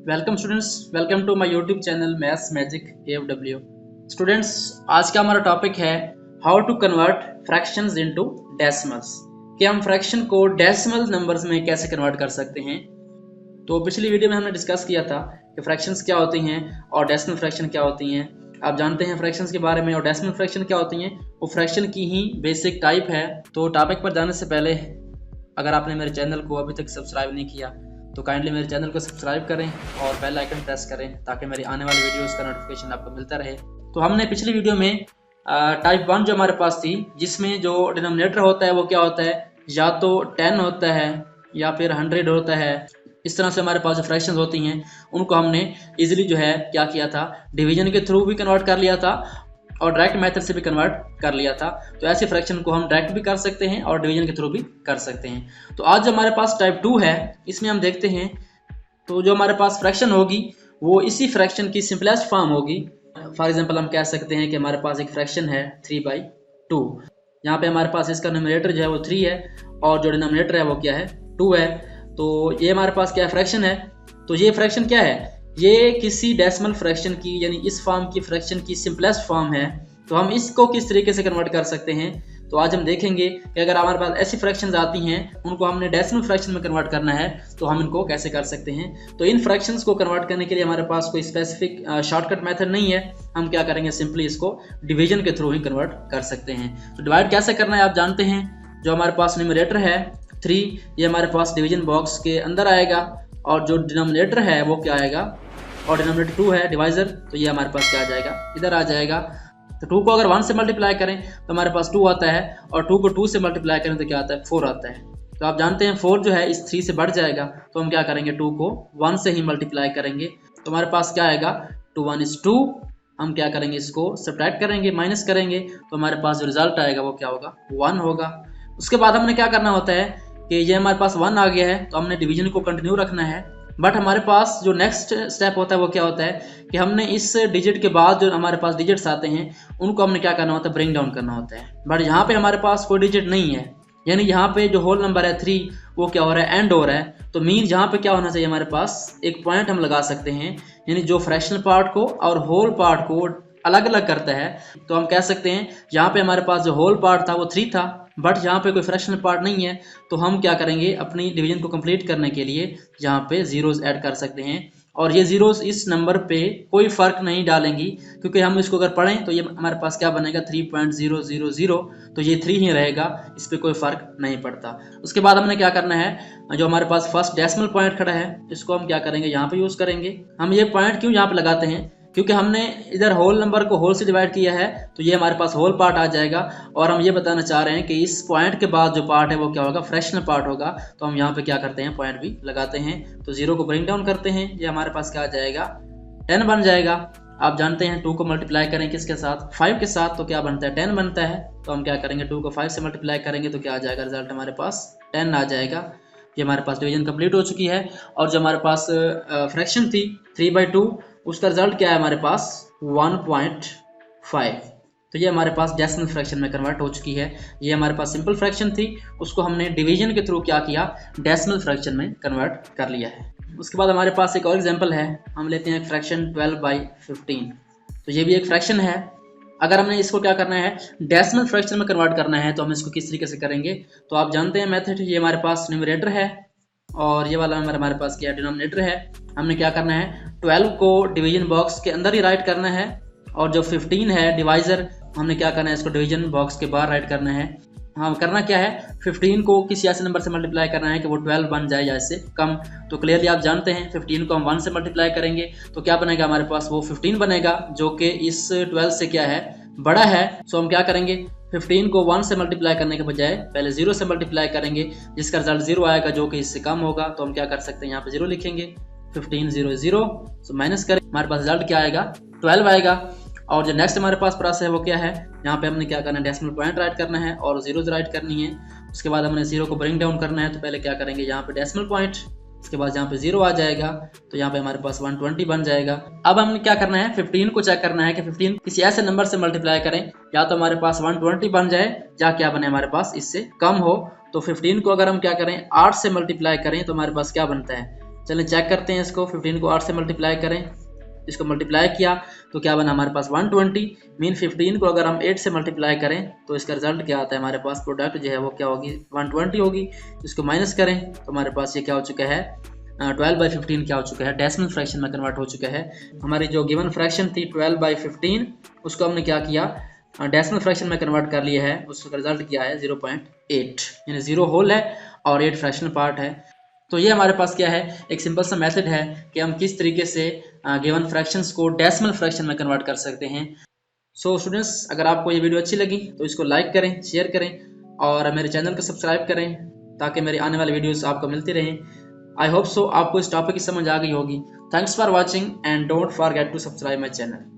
Welcome students, welcome to my YouTube channel maths magic AFW। Students, आज का हमारा topic है how to convert fractions into decimals, कि हम फ्रैक्शन को डेसिमल नंबर्स में कैसे कन्वर्ट कर सकते हैं। तो पिछली वीडियो में हमने डिस्कस किया था कि फ्रैक्शंस क्या होती हैं और डेसिमल फ्रैक्शन क्या होती हैं। आप जानते हैं फ्रैक्शंस के बारे में, और डेसिमल फ्रैक्शन क्या होती हैं, वो फ्रैक्शन की ही बेसिक टाइप है। तो टॉपिक पर जाने से पहले अगर आपने मेरे चैनल को अभी तक सब्सक्राइब नहीं किया तो काइंडली मेरे चैनल को सब्सक्राइब करें और बेल आइकन प्रेस करें ताकि मेरी आने वाली वीडियोस का नोटिफिकेशन आपको मिलता रहे। तो हमने पिछली वीडियो में टाइप 1 जो हमारे पास थी, जिसमें जो डिनोमिनेटर होता है वो क्या होता है, या तो 10 होता है या फिर 100 होता है। इस तरह से हमारे पास जो फ्रैक्शंस होती हैं उनको हमने इजीली जो है क्या किया था, डिवीजन के थ्रू भी कन्वर्ट कर लिया था और डायरेक्ट मेथड से भी कन्वर्ट कर लिया था। तो ऐसे फ्रैक्शन को हम डायरेक्ट भी कर सकते हैं और डिवीजन के थ्रू भी कर सकते हैं। तो आज जो हमारे पास टाइप 2 है, इसमें हम देखते हैं तो जो हमारे पास फ्रैक्शन होगी वो इसी फ्रैक्शन की सिंपलेस्ट फॉर्म होगी। फॉर एग्जांपल हम कह सकते हैं कि हमारे पास एक फ्रैक्शन है 3/2। यहाँ पे हमारे पास इसका न्यूमरेटर जो है वो 3 है और जो डिनोमिनेटर है वो क्या है, 2 है। तो ये हमारे पास क्या फ्रैक्शन है, तो ये फ्रैक्शन क्या है, ये किसी डेसिमल फ्रैक्शन की यानी इस फॉर्म की फ्रैक्शन की सिंपलेस्ट फॉर्म है। तो हम इसको किस तरीके से कन्वर्ट कर सकते हैं, तो आज हम देखेंगे कि अगर हमारे पास ऐसी फ्रैक्शंस आती हैं उनको हमने डेसिमल फ्रैक्शन में कन्वर्ट करना है तो हम इनको कैसे कर सकते हैं। तो इन फ्रैक्शंस को कन्वर्ट करने के लिए हमारे पास कोई स्पेसिफिक शॉर्टकट मेथड नहीं है। हम क्या करेंगे, सिंपली इसको डिवीजन के थ्रू ही कन्वर्ट कर सकते हैं। तो डिवाइड कैसे करना है आप जानते हैं। जो हमारे पास न्यूमरेटर है 3, ये हमारे पास डिवीजन बॉक्स के अंदर आएगा और जो डिनोमिनेटर है वो क्या आएगा, और डिनोमिनेटर 2 है डिवाइजर, तो ये हमारे पास क्या आ जाएगा, इधर आ जाएगा। तो 2 को अगर 1 से मल्टीप्लाई करें तो हमारे पास 2 आता है और 2 को 2 से मल्टीप्लाई करें तो क्या आता है, 4 आता है। तो आप जानते हैं 4 जो है इस 3 से बढ़ जाएगा, तो हम क्या करेंगे, 2 को 1 से ही मल्टीप्लाई करेंगे तो हमारे पास क्या आएगा, 2 1 is 2। हम क्या करेंगे, इसको सब्ट्रैक्ट करेंगे, माइनस करेंगे, तो हमारे पास जो रिजल्ट आएगा वो क्या होगा, 1 होगा। उसके बाद हमने क्या करना होता है कि ये हमारे पास 1 आ गया है तो हमने डिवीजन को कंटिन्यू रखना है। बट हमारे पास जो नेक्स्ट स्टेप होता है वो क्या होता है कि हमने इस डिजिट के बाद जो हमारे पास डिजिट्स आते हैं उनको हमने क्या करना होता है, ब्रिंग डाउन करना होता है। बट यहाँ पे हमारे पास कोई डिजिट नहीं है, यानी यहाँ पे जो होल नंबर है 3 वो क्या हो रहा है, एंड हो रहा है। तो मीन यहाँ पे क्या होना चाहिए, हमारे पास एक पॉइंट हम लगा सकते हैं, यानी जो फ्रैक्शनल पार्ट को और होल पार्ट को अलग अलग करता है। तो हम कह सकते हैं यहाँ पे हमारे पास जो होल पार्ट था वो 3 था, बट यहाँ पे कोई फ्रैक्शनल पार्ट नहीं है। तो हम क्या करेंगे, अपनी डिवीजन को कंप्लीट करने के लिए यहाँ पे जीरोस ऐड कर सकते हैं, और ये जीरोस इस नंबर पे कोई फर्क नहीं डालेंगी, क्योंकि हम इसको अगर पढ़ें तो ये हमारे पास क्या बनेगा, 3.000। तो ये 3 ही रहेगा, इस पर कोई फर्क नहीं पड़ता। उसके बाद हमने क्या करना है, जो हमारे पास फर्स्ट डेसिमल पॉइंट खड़ा है इसको हम क्या करेंगे, यहाँ पे यूज करेंगे। हम ये पॉइंट क्यों यहाँ पे लगाते हैं, क्योंकि हमने इधर होल नंबर को होल से डिवाइड किया है तो ये हमारे पास होल पार्ट आ जाएगा, और हम ये बताना चाह रहे हैं कि इस पॉइंट के बाद जो पार्ट है वो क्या होगा, फ्रैक्शनल पार्ट होगा। तो हम यहाँ पे क्या करते हैं, पॉइंट भी लगाते हैं। तो 0 को ब्रिंग डाउन करते हैं, ये हमारे पास क्या आ जाएगा, 10 बन जाएगा। आप जानते हैं 2 को मल्टीप्लाई करें किसके साथ, 5 के साथ, तो क्या बनता है, 10 बनता है। तो हम क्या करेंगे, 2 को 5 से मल्टीप्लाई करेंगे तो क्या आ जाएगा, रिजल्ट हमारे पास 10 आ जाएगा। ये हमारे पास डिवीजन कंप्लीट हो चुकी है। और जो हमारे पास फ्रैक्शन थी 3/2, उसका रिजल्ट क्या है हमारे पास, 1.5। तो ये हमारे पास डेसिमल फ्रैक्शन में कन्वर्ट हो चुकी है। ये हमारे पास सिंपल फ्रैक्शन थी, उसको हमने डिवीजन के थ्रू क्या किया, डेसिमल फ्रैक्शन में कन्वर्ट कर लिया है। उसके बाद हमारे पास एक और एग्जांपल है, हम लेते हैं फ्रैक्शन 12/15। तो ये भी एक फ्रैक्शन है। अगर हमने इसको क्या करना है, डेसिमल फ्रैक्शन में कन्वर्ट करना है तो हम इसको किस तरीके से करेंगे, तो आप जानते हैं मेथड। ये हमारे पास न्यूमरेटर है और ये वाला नंबर हमारे पास क्या डिनोमिनेटर है। हमने क्या करना है, 12 को डिवीजन बॉक्स के अंदर ही राइट करना है, और जो 15 है डिवाइजर, हमने क्या करना है, इसको डिवीजन बॉक्स के बाहर राइट करना है। हाँ, करना क्या है, 15 को किसी ऐसे नंबर से मल्टीप्लाई करना है कि वो 12 बन जाए या इससे कम। तो क्लियरली आप जानते हैं 15 को हम 1 से मल्टीप्लाई करेंगे तो क्या बनेगा, हमारे पास वो 15 बनेगा, जो कि इस 12 से क्या है, बड़ा है। सो हम क्या करेंगे, 15 को 1 से मल्टीप्लाई करने के बजाय पहले 0 से मल्टीप्लाई करेंगे, जिसका रिजल्ट 0 आएगा, जो कि इससे कम होगा। तो हम क्या कर सकते हैं, यहाँ पे 0 लिखेंगे, 15 0 0। सो माइनस करें, हमारे पास रिजल्ट क्या आएगा, 12 आएगा। और जो नेक्स्ट हमारे पास प्रोसेस है वो क्या है, यहाँ पे हमने क्या करना है, डेसिमल पॉइंट राइट करना है और जीरोस राइट करनी है। उसके बाद हमने 0 को ब्रिंग डाउन करना है, तो पहले क्या करेंगे, यहाँ पे डेसिमल पॉइंट, उसके बाद यहाँ पे 0 आ जाएगा, तो यहाँ पे हमारे पास 120 बन जाएगा। अब हमने क्या करना है, 15 को चेक करना है कि 15 किसी ऐसे नंबर से मल्टीप्लाई करें या तो हमारे पास 120 बन जाए या क्या बने, हमारे पास इससे कम हो। तो 15 को अगर हम क्या करें, 8 से मल्टीप्लाई करें तो हमारे पास क्या बनता है, चलिए चेक करते हैं इसको। 15 को 8 से मल्टीप्लाई करें, इसको मल्टीप्लाई किया तो क्या बना हमारे पास 120। मीन 15 को अगर हम 8 से मल्टीप्लाई करें तो इसका रिजल्ट क्या आता है, हमारे पास प्रोडक्ट जो है वो क्या होगी 120 होगी। इसको माइनस करें तो हमारे पास ये क्या हो चुका है 12/15 क्या हो चुका है डेसिमल फ्रैक्शन में कन्वर्ट हो चुका है। हमारी जो गिवन फ्रैक्शन थी 12/15 उसको हमने क्या किया डेसिमल फ्रैक्शन में कन्वर्ट कर लिया है, उसका रिजल्ट क्या है 0.8, यानी 0 होल है और 8 फ्रैक्शनल पार्ट है। तो ये हमारे पास क्या है एक सिंपल सा मेथड है कि हम किस तरीके से गिवन फ्रैक्शंस को डेसिमल फ्रैक्शन में कन्वर्ट कर सकते हैं। सो स्टूडेंट्स, अगर आपको ये वीडियो अच्छी लगी तो इसको लाइक करें, शेयर करें और मेरे चैनल को सब्सक्राइब करें ताकि मेरी आने वाली वीडियोस आपको मिलती रहें। आई होप सो आपको इस टॉपिक की समझ आ गई होगी। Thanks for watching and don't forget to subscribe my channel.